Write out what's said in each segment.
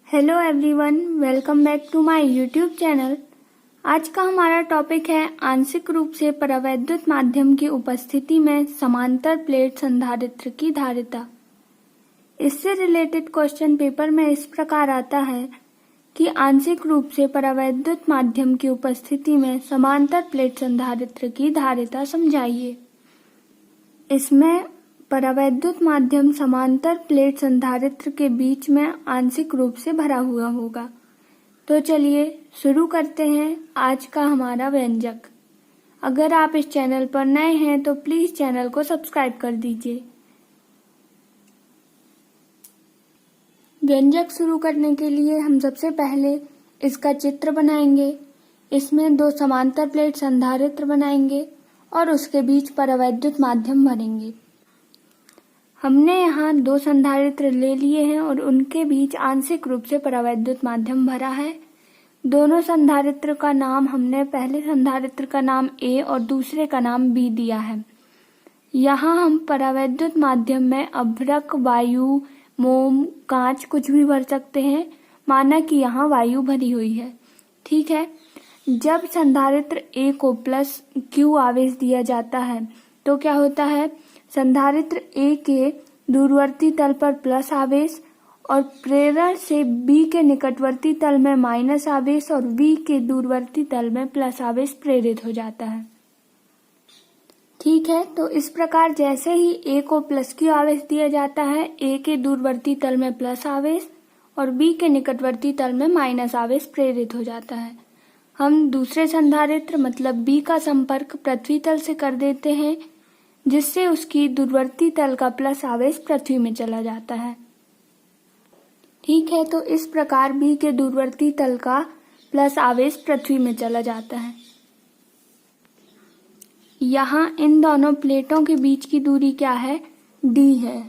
Hello everyone, welcome back to my YouTube channel. आज का हमारा टॉपिक है आंशिक रूप से परावैद्युत माध्यम की उपस्थिति में समांतर प्लेट संधारित्र की धारिता। इससे रिलेटेड क्वेश्चन पेपर में इस प्रकार आता है कि आंशिक रूप से परावैद्युत माध्यम की उपस्थिति में समांतर प्लेट संधारित्र की धारिता समझाइए। इसमें परावैद्युत माध्यम समांतर प्लेट संधारित्र के बीच में आंशिक रूप से भरा हुआ होगा। तो चलिए शुरू करते हैं आज का हमारा व्यंजक। अगर आप इस चैनल पर नए हैं तो प्लीज चैनल को सब्सक्राइब कर दीजिए। व्यंजक शुरू करने के लिए हम सबसे पहले इसका चित्र बनाएंगे। इसमें दो समांतर प्लेट संधारित्र बनाएंगे और उसके बीच परावैद्युत माध्यम भरेंगे। हमने यहाँ दो संधारित्र ले लिए हैं और उनके बीच आंशिक रूप से परावैद्युत माध्यम भरा है। दोनों संधारित्र का नाम हमने पहले संधारित्र का नाम A और दूसरे का नाम B दिया है। यहाँ हम परावैद्युत माध्यम में अभ्रक, वायु, मोम, कांच कुछ भी भर सकते हैं, माना कि यहाँ वायु भरी हुई है। ठीक है। जब संधारित्र A को प्लस Q आवेश दिया जाता है तो क्या होता है, संधारित्र A के दूरवर्ती तल पर प्लस आवेश और प्रेरण से B के निकटवर्ती तल में माइनस आवेश और B के दूरवर्ती तल में प्लस आवेश प्रेरित हो जाता है। ठीक है। तो इस प्रकार जैसे ही A को प्लस Q आवेश दिया जाता है, A के दूरवर्ती तल में प्लस आवेश और B के निकटवर्ती तल में माइनस आवेश प्रेरित हो जाता है। हम दूसरे संधारित्र मतलब B का संपर्क पृथ्वी तल से कर देते हैं, जिससे उसकी दूरवर्ती तल का प्लस आवेश पृथ्वी में चला जाता है। ठीक है। तो इस प्रकार B के दूरवर्ती तल का प्लस आवेश पृथ्वी में चला जाता है। यहाँ इन दोनों प्लेटों के बीच की दूरी क्या है, D है।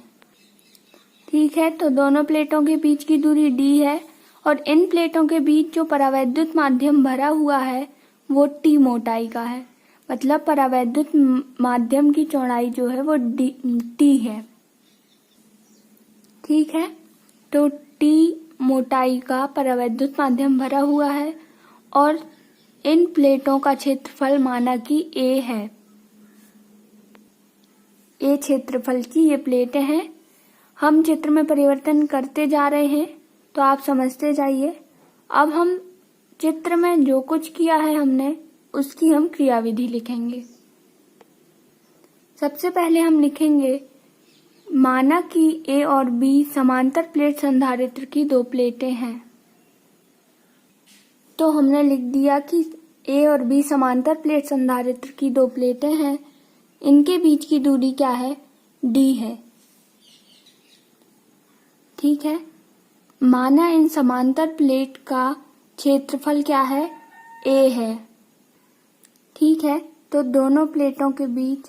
ठीक है। तो दोनों प्लेटों के बीच की दूरी D है और इन प्लेटों के बीच जो परावैद्युत माध्यम भरा हुआ है वो T मोटाई का है। मतलब परावैद्युत माध्यम की चौड़ाई जो है वो T है। ठीक है। तो T मोटाई का परावैद्युत माध्यम भरा हुआ है और इन प्लेटों का क्षेत्रफल माना कि A है। A क्षेत्रफल की ये प्लेटें हैं। हम चित्र में परिवर्तन करते जा रहे हैं तो आप समझते जाइए। अब हम चित्र में जो कुछ किया है हमने उसकी हम क्रियाविधि लिखेंगे। सबसे पहले हम लिखेंगे माना कि A और B समांतर प्लेट संधारित्र की दो प्लेटें हैं। तो हमने लिख दिया कि A और B समांतर प्लेट संधारित्र की दो प्लेटें हैं। इनके बीच की दूरी क्या है, D है। ठीक है। माना इन समांतर प्लेट का क्षेत्रफल क्या है, A है। ठीक है। तो दोनों प्लेटों के बीच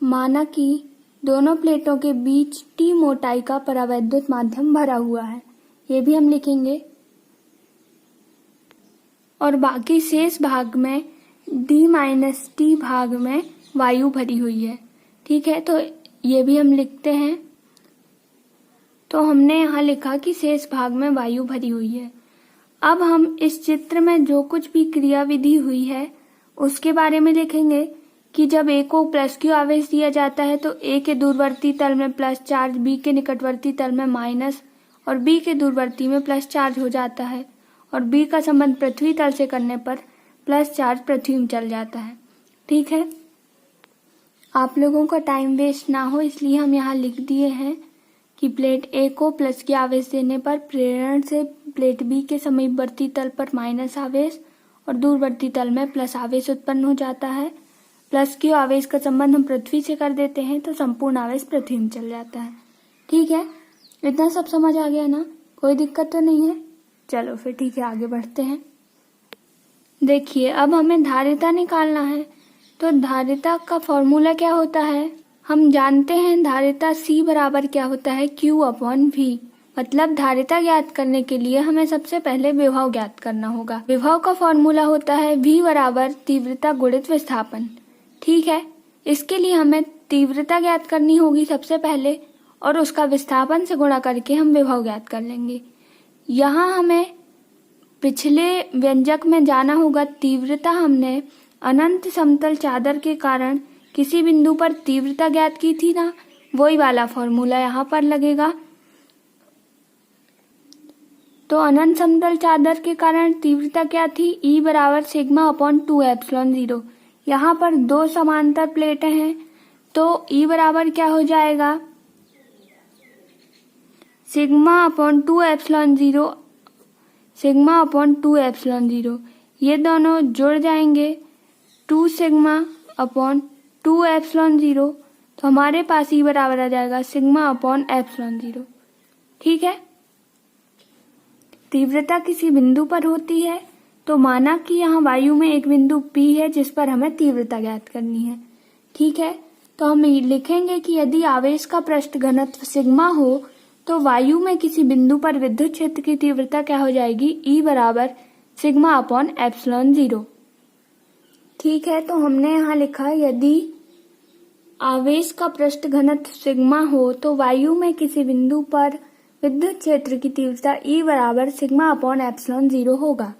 माना कि दोनों प्लेटों के बीच T मोटाई का परावैद्युत माध्यम भरा हुआ है, ये भी हम लिखेंगे। और बाकी शेष भाग में D माइनस T भाग में वायु भरी हुई है। ठीक है। तो ये भी हम लिखते हैं। तो हमने यहाँ लिखा कि शेष भाग में वायु भरी हुई है। अब हम इस चित्र में जो कुछ भी क्रियाविधि हुई है उसके बारे में लिखेंगे कि जब A को प्लस Q आवेश दिया जाता है तो A के दूरवर्ती तल में प्लस चार्ज, B के निकटवर्ती तल में माइनस और B के दूरवर्ती में प्लस चार्ज हो जाता है और B का संबंध पृथ्वी तल से करने पर प्लस चार्ज पृथ्वी में चल जाता है। ठीक है। आप लोगों का टाइम वेस्ट ना हो इसलिए हम यहाँ लिख दिए हैं कि प्लेट A को प्लस Q आवेश देने पर प्रेरण से प्लेट B के समीपवर्ती तल पर माइनस आवेश और दूरवर्ती तल में प्लस आवेश उत्पन्न हो जाता है। प्लस Q आवेश का संबंध हम पृथ्वी से कर देते हैं तो संपूर्ण आवेश पृथ्वी में चल जाता है। ठीक है। इतना सब समझ आ गया ना, कोई दिक्कत तो नहीं है। चलो फिर ठीक है, आगे बढ़ते हैं। देखिए अब हमें धारिता निकालना है। तो धारिता का फॉर्मूला क्या होता है, हम जानते हैं धारिता C बराबर क्या होता है, Q/V। मतलब धारिता ज्ञात करने के लिए हमें सबसे पहले विभव ज्ञात करना होगा। विभव का फॉर्मूला होता है V बराबर तीव्रता गुणित विस्थापन। ठीक है। इसके लिए हमें तीव्रता ज्ञात करनी होगी सबसे पहले और उसका विस्थापन से गुणा करके हम विभव ज्ञात कर लेंगे। यहाँ हमें पिछले व्यंजक में जाना होगा। तीव्रता हमने अनंत समतल चादर के कारण किसी बिंदु पर तीव्रता ज्ञात की थी ना, वही वाला फॉर्मूला यहाँ पर लगेगा। तो अनंत समतल चादर के कारण तीव्रता क्या थी? E बराबर सिग्मा अपॉन 2 एप्सिलॉन 0। यहाँ पर दो समांतर प्लेटें हैं तो E बराबर क्या हो जाएगा? Sigma upon 2 epsilon 0, sigma upon 2 epsilon 0। ये दोनों जुड़ जाएंगे 2 सिग्मा अपॉन 2 एप्सिलॉन 0। तो हमारे पास E बराबर आ जाएगा सिग्मा अपॉन एप्सिलॉन 0। ठीक है। तीव्रता किसी बिंदु पर होती है तो माना कि यहाँ वायु में एक बिंदु P है जिस पर हमें तीव्रता ज्ञात करनी है। ठीक है। तो हम लिखेंगे कि यदि आवेश का पृष्ठ घनत्व सिग्मा हो तो वायु में किसी बिंदु पर विद्युत क्षेत्र की तीव्रता क्या हो जाएगी? E बराबर सिग्मा अपॉन एप्सिलॉन 0। ठीक है। तो हमने यहाँ लिखा यदि आवेश का पृष्ठ घनत्व सिग्मा हो तो वायु में किसी बिंदु पर विद्युत क्षेत्र की तीव्रता E बराबर सिग्मा अपॉन एप्सिलॉन 0 होगा।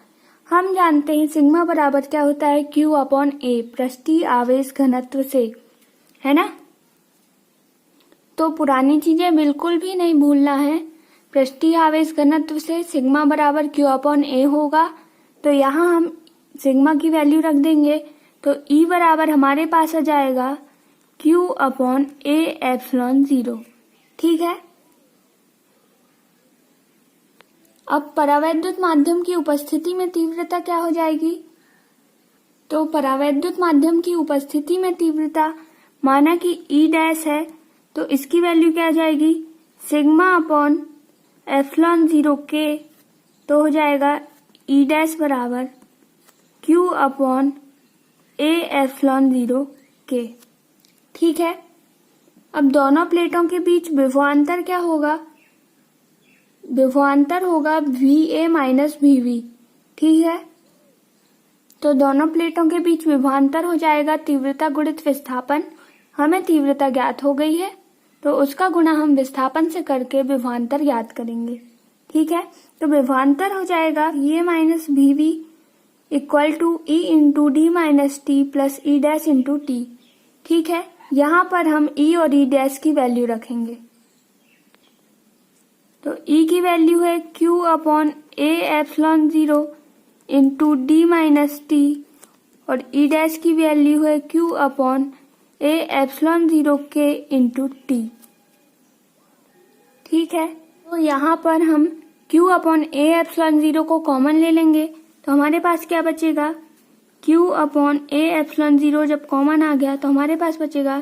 हम जानते हैं सिग्मा बराबर क्या होता है? Q अपॉन A पृष्ठीय आवेश घनत्व से, है ना। तो पुरानी चीजें बिल्कुल भी नहीं भूलना है। पृष्ठीय आवेश घनत्व से सिग्मा बराबर Q अपॉन A होगा। तो यहाँ हम सिग्मा की वैल्यू रख देंगे तो E बराबर हमारे पास आ जाएगा Q अपॉन A एप्सिलॉन 0। ठीक है। अब परावैद्युत माध्यम की उपस्थिति में तीव्रता क्या हो जाएगी? तो परावैद्युत माध्यम की उपस्थिति में तीव्रता माना कि E डैश है तो इसकी वैल्यू क्या आ जाएगी? Sigma upon epsilon 0 K। तो हो जाएगा E डैश बराबर Q upon A epsilon 0 K। ठीक है। अब दोनों प्लेटों के बीच विभवांतर क्या होगा? विभवांतर होगा VA माइनस VV। ठीक है। तो दोनों प्लेटों के बीच विभवांतर हो जाएगा तीव्रता गुणित विस्थापन। हमें तीव्रता ज्ञात हो गई है तो उसका गुणा हम विस्थापन से करके विभवांतर ज्ञात करेंगे। ठीक है। तो विभवांतर हो जाएगा VA minus VV equal to E into D minus T plus E dash into T। ठीक है। यहाँ पर हम E और E डैश की वैल्यू रखेंगे। तो E की वैल्यू है Q upon A epsilon 0 into D minus T और E डैश की वैल्यू है Q upon A epsilon 0 K into T। ठीक है। तो यहाँ पर हम Q अपॉन A एप्सिलॉन 0 को कॉमन ले लेंगे तो हमारे पास क्या बचेगा? Q अपॉन A एप्सिलॉन 0 जब कॉमन आ गया तो हमारे पास बचेगा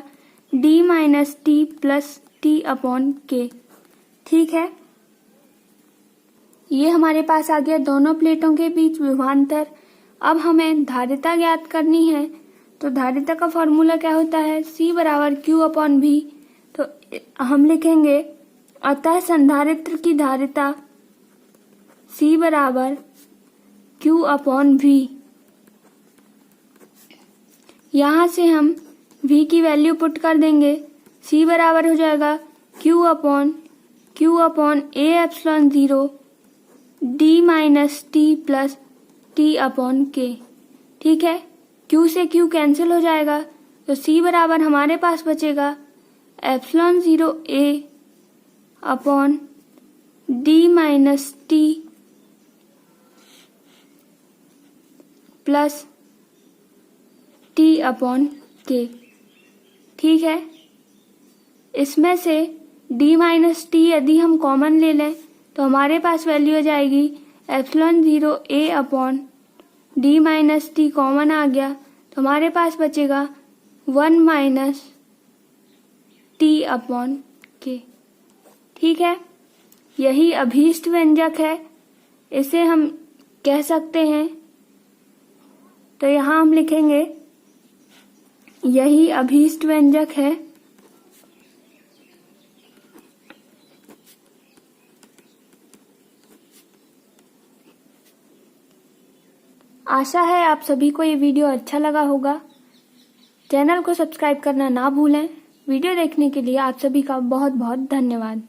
D minus T plus T upon K। ठीक है। ये हमारे पास आ गया दोनों प्लेटों के बीच विभवांतर। अब हमें धारिता ज्ञात करनी है तो धारिता का फॉर्मूला क्या होता है? C बराबर Q अपॉन V। तो हम लिखेंगे अतः संधारित्र की धारिता C बराबर Q अपॉन V। यहाँ से हम V की वैल्यू पुट कर देंगे। C बराबर हो जाएगा Q upon A epsilon 0 D minus T plus T upon K। ठीक है। Q से Q कैंसिल हो जाएगा तो C बराबर हमारे पास बचेगा epsilon 0 A upon D minus T plus T upon K। ठीक है। इसमें से D माइनस T यदि हम कॉमन ले लें तो हमारे पास वैल्यू आ जाएगी epsilon 0 A upon D minus T common आ गया तो हमारे पास बचेगा 1 माइनस T अपॉन K। ठीक है। यही अभीष्ट व्यंजक है, इसे हम कह सकते हैं। तो यहाँ हम लिखेंगे यही अभीष्ट व्यंजक है। आशा है आप सभी को ये वीडियो अच्छा लगा होगा। चैनल को सब्सक्राइब करना ना भूलें। वीडियो देखने के लिए आप सभी का बहुत बहुत धन्यवाद।